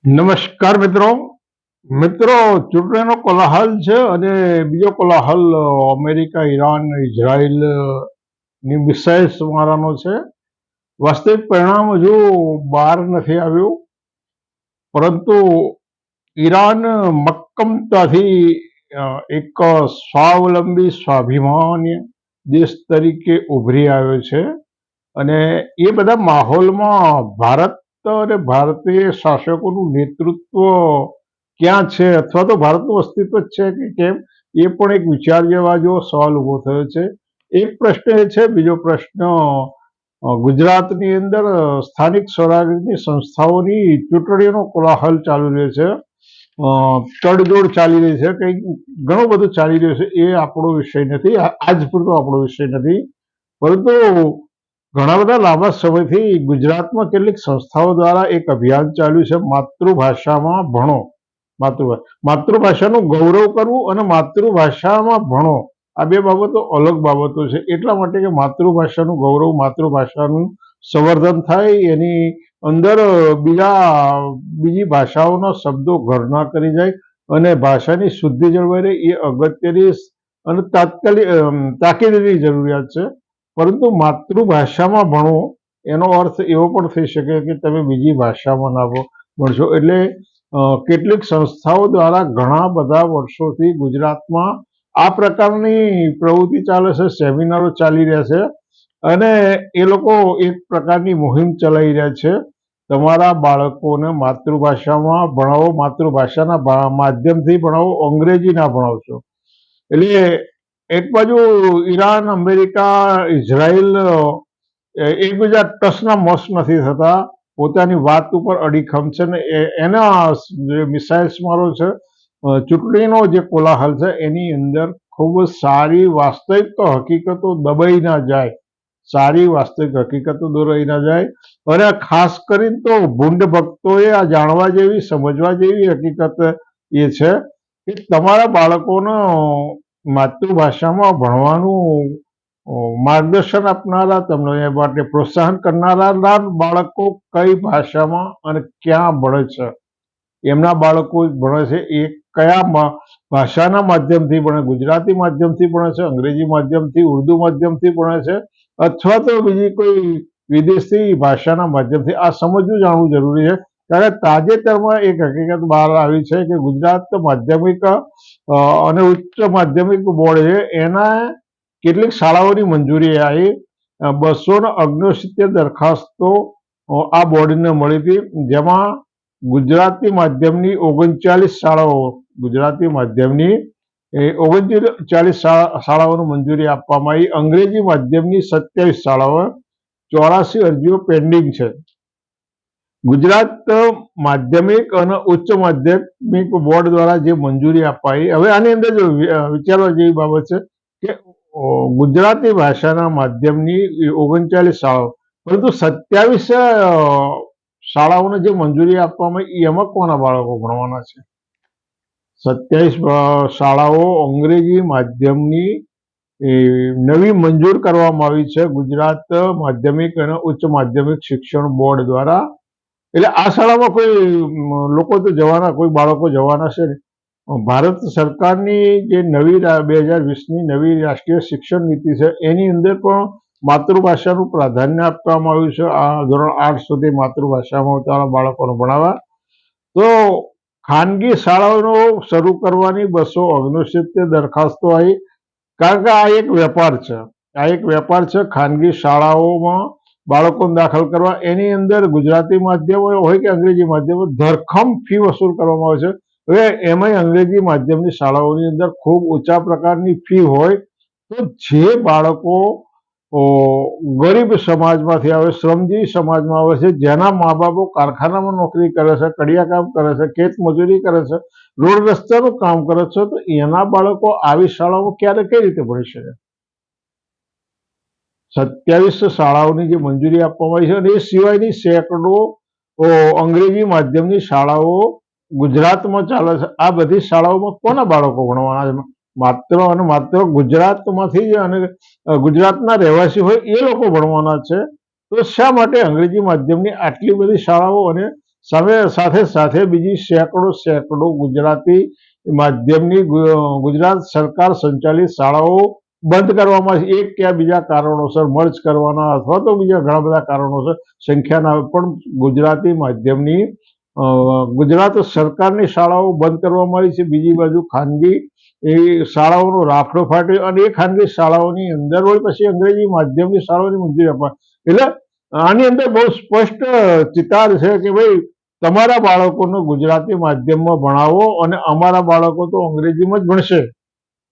નમસ્કાર મિત્રો. ચૂંટણીનો કોલાહલ છે અને બીજો કોલાહલ અમેરિકા, ઈરાન, ઇઝરાયલ ની મિસાઇલ્સ મારવાનો છે. વાસ્તવિક પરિણામ હજુ બહાર નથી આવ્યું, પરંતુ ઈરાન મક્કમતાથી એક સ્વાવલંબી સ્વાભિમાની દેશ તરીકે ઉભરી આવ્યો છે અને એ બધા માહોલમાં ભારત અને ભારતીય શાસકોનું નેતૃત્વ ક્યાં છે, અથવા તો ભારતનું અસ્તિત્વ છે કે કેમ, એ પણ એક વિચાર જેવા જેવો સવાલ ઉભો થયો છે. એક પ્રશ્ન એ છે. બીજો પ્રશ્ન, ગુજરાતની અંદર સ્થાનિક સ્વરાજ્યની સંસ્થાઓની ચૂંટણીનો કોલાહલ ચાલુ રહ્યો છે, તડજોડ ચાલી રહી છે, કંઈક ઘણું બધું ચાલી રહ્યું છે. એ આપણો વિષય નથી, આજ પૂરતો આપણો વિષય નથી. પરંતુ ઘણા બધા લાંબા સમયથી ગુજરાતમાં કેટલીક સંસ્થાઓ દ્વારા એક અભિયાન ચાલ્યું છે, માતૃભાષામાં ભણો. માતૃભાષાનું ગૌરવ કરવું અને માતૃભાષામાં ભણો, આ બે બાબતો અલગ બાબતો છે. એટલા માટે કે માતૃભાષાનું ગૌરવ, માતૃભાષાનું સંવર્ધન થાય, એની અંદર બીજી ભાષાઓના શબ્દો ઘર ના કરી જાય અને ભાષાની શુદ્ધિ જળવાઈ રહે, એ અગત્યની અને તાકીદની જરૂરિયાત છે. પરંતુ માતૃભાષામાં ભણો એનો અર્થ એવો પણ થઈ શકે કે તમે બીજી ભાષામાં ના ભણશો. એટલે કેટલીક સંસ્થાઓ દ્વારા ઘણા બધા વર્ષોથી ગુજરાતમાં આ પ્રકારની પ્રવૃત્તિ ચાલે છે, સેમિનારો ચાલી રહ્યા છે અને એ લોકો એક પ્રકારની મુહિમ ચલાવી રહ્યા છે. તમારા બાળકોને માતૃભાષામાં ભણાવો, માતૃભાષાના માધ્યમથી ભણાવો, અંગ્રેજી ના ભણાવશો. એટલે એક બાજુ ઈરાન, અમેરિકા, ઇઝરાયલ એકબીજા ટસના મસ નથી થતા, પોતાની વાત ઉપર અડીખમ છે ને એના જે મિસાઇલ્સ મારો છે, ચૂંટણીનો જે કોલાહલ છે એની અંદર ખૂબ સારી વાસ્તવિક હકીકતો દબાઈ ના જાય, સારી વાસ્તવિક હકીકતો દોરાઈ ના જાય. અને ખાસ કરીને તો ભૂંડ ભક્તોએ આ જાણવા જેવી, સમજવા જેવી હકીકત એ છે કે તમારા બાળકોનો માતૃભાષામાં ભણવાનું માર્ગદર્શન આપનારા, તમને એ માટે પ્રોત્સાહન કરનારા બાળકો કઈ ભાષામાં અને ક્યાં ભણે છે, એમના બાળકો ભણે છે એ કયા ભાષાના માધ્યમથી ભણે, ગુજરાતી માધ્યમથી ભણે છે, અંગ્રેજી માધ્યમથી, ઉર્દુ માધ્યમથી ભણે છે, અથવા તો બીજી કોઈ વિદેશી ભાષાના માધ્યમથી, આ સમજવું જાણવું જરૂરી છે. કારણ કે તાજેતરમાં એક હકીકત બહાર આવી છે કે ગુજરાત માધ્યમિક અને ઉચ્ચ માધ્યમિક બોર્ડ છે, એના કેટલીક શાળાઓની મંજૂરી આવી. 269 દરખાસ્તો આ બોર્ડને મળી હતી, જેમાં ગુજરાતી માધ્યમની 39 શાળાઓ, ગુજરાતી માધ્યમની 39 શાળાઓને મંજૂરી આપવામાં આવી. અંગ્રેજી માધ્યમની 27 શાળાઓ, 84 અરજીઓ પેન્ડિંગ છે. ગુજરાત માધ્યમિક અને ઉચ્ચ માધ્યમિક બોર્ડ દ્વારા જે મંજૂરી અપાઈ, હવે આની અંદર વિચારવા જેવી બાબત છે કે ગુજરાતી ભાષાના માધ્યમની 39 શાળાઓ, પરંતુ 27 શાળાઓને જે મંજૂરી આપવામાં આવી, એમાં કોના બાળકો ભણવાના છે? 27 શાળાઓ અંગ્રેજી માધ્યમની નવી મંજૂર કરવામાં આવી છે ગુજરાત માધ્યમિક અને ઉચ્ચ માધ્યમિક શિક્ષણ બોર્ડ દ્વારા. એટલે આ શાળામાં કોઈ લોકો તો જવાના, કોઈ બાળકો જવાના છે ને. ભારત સરકારની જે નવી 2020ની નવી રાષ્ટ્રીય શિક્ષણ નીતિ છે, એની અંદર પણ માતૃભાષાનું પ્રાધાન્ય આપવામાં આવ્યું છે. આ ધોરણ 8 સુધી માતૃભાષામાં તમારા બાળકોને ભણાવવા. તો ખાનગી શાળાઓ શરૂ કરવાની 269 દરખાસ્તો આવી, કારણ કે આ એક વેપાર છે, ખાનગી શાળાઓમાં બાળકોને દાખલ કરવા. એની અંદર ગુજરાતી માધ્યમ હોય કે અંગ્રેજી માધ્યમ, ધરખમ ફી વસૂલ કરવામાં આવે છે. હવે એમાંય અંગ્રેજી માધ્યમની શાળાઓની અંદર ખૂબ ઊંચા પ્રકારની ફી હોય, તો જે બાળકો ગરીબ સમાજમાંથી આવે, શ્રમજીવી સમાજમાં આવે છે, જેના મા બાપો કારખાનામાં નોકરી કરે છે, કડિયા કામ કરે છે, ખેત મજૂરી કરે છે, રોડ રસ્તાનું કામ કરે છે, તો એના બાળકો આવી શાળાઓમાં ક્યારે કઈ રીતે ભણી શકે? 27 શાળાઓની જે મંજૂરી આપવામાં આવી છે, અને એ સિવાયની સેંકડો અંગ્રેજી માધ્યમની શાળાઓ ગુજરાતમાં ચાલે છે. આ બધી શાળાઓમાં કોના બાળકો ભણવાના છે? માત્ર અને માત્ર ગુજરાતમાંથી જ, અને ગુજરાતના રહેવાસી હોય એ લોકો ભણવાના છે. તો શા માટે અંગ્રેજી માધ્યમની આટલી બધી શાળાઓ અને સાથે સાથે બીજી સેંકડો ગુજરાતી માધ્યમની ગુજરાત સરકાર સંચાલિત શાળાઓ બંધ કરવામાં આવે છે. એક કે બીજા કારણોસર મર્જ કરવાના અથવા તો બીજા ઘણા બધા કારણોસર સંખ્યાના પણ ગુજરાતી માધ્યમની ગુજરાત સરકારની શાળાઓ બંધ કરવામાં આવી છે. બીજી બાજુ ખાનગી એ શાળાઓનો રાફડો ફાટ્યો અને એ ખાનગી શાળાઓની અંદર હોય પછી અંગ્રેજી માધ્યમની શાળાઓની મંજૂરી આપવા. એટલે આની અંદર બહુ સ્પષ્ટ ચિતાર છે કે ભાઈ તમારા બાળકોને ગુજરાતી માધ્યમમાં ભણાવો અને અમારા બાળકો તો અંગ્રેજીમાં જ ભણશે.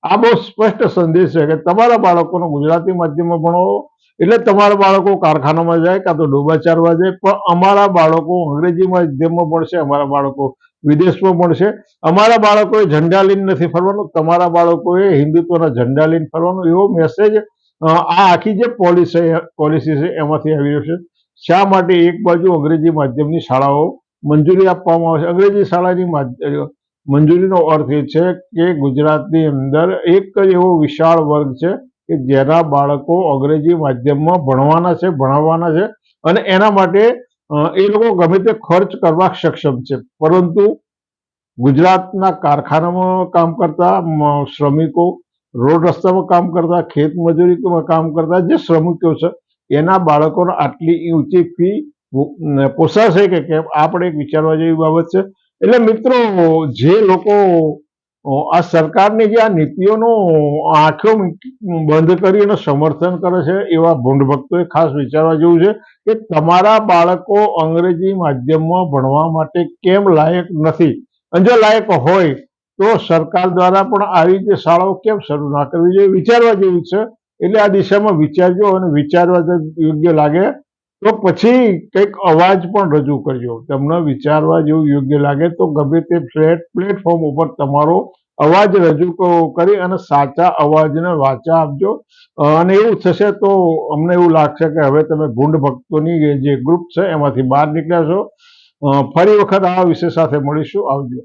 આ બહુ સ્પષ્ટ સંદેશ છે કે તમારા બાળકોને ગુજરાતી માધ્યમમાં ભણાવો એટલે તમારા બાળકો કારખાનામાં જાય કાં તો ડોબા ચારવા જાય, પણ અમારા બાળકો અંગ્રેજી માધ્યમમાં ભણશે, અમારા બાળકો વિદેશમાં ભણશે. અમારા બાળકોએ ઝંડા લઈને નથી ફરવાનું, તમારા બાળકોએ હિન્દુત્વના ઝંડા લઈને ફરવાનું, એવો મેસેજ આ આખી જે પોલિસી છે એમાંથી આવી રહ્યો છે. શા માટે એક બાજુ અંગ્રેજી માધ્યમની શાળાઓ મંજૂરી આપવામાં આવે છે? અંગ્રેજી શાળાની મંજૂરીનો અર્થ એ છે કે ગુજરાતની અંદર એક જ એવો વિશાળ વર્ગ છે કે જેના બાળકો અંગ્રેજી માધ્યમમાં ભણાવવાના છે અને એના માટે એ લોકો ગમે તે ખર્ચ કરવા સક્ષમ છે. પરંતુ ગુજરાતના કારખાનામાં કામ કરતા શ્રમિકો, રોડ રસ્તામાં કામ કરતા, ખેત મજૂરીમાં કામ કરતા જે શ્રમિકો છે એના બાળકોને આટલી ઊંચી ફી પોસાશે કે કેમ, આ પણ એક વિચારવા જેવી બાબત છે. એટલે મિત્રો, જે લોકો આ સરકારની જે આ નીતિઓનો આંખો બંધ કરી અને સમર્થન કરે છે એવા ભૂંડ ભક્તોએ ખાસ વિચારવા જેવું છે કે તમારા બાળકો અંગ્રેજી માધ્યમમાં ભણવા માટે કેમ લાયક નથી, અને જો લાયક હોય તો સરકાર દ્વારા પણ આવી રીતે શાળાઓ કેમ શરૂ ના કરવી જોઈએ, વિચારવા જેવું છે. એટલે આ દિશામાં વિચારજો અને વિચારવા યોગ્ય લાગે તો પછી કંઈક અવાજ પણ રજૂ કરજો. તમને વિચારવા જેવું યોગ્ય લાગે તો ગમે તે પ્લેટફોર્મ ઉપર તમારો અવાજ રજૂ કરી અને સાચા અવાજને વાચા આપજો. અને એવું થશે તો અમને એવું લાગશે કે હવે તમે ભૂંડ ભક્તોની જે ગ્રુપ છે એમાંથી બહાર નીકળ્યા છો. ફરી વખત આ વિષય સાથે મળીશું. આવજો.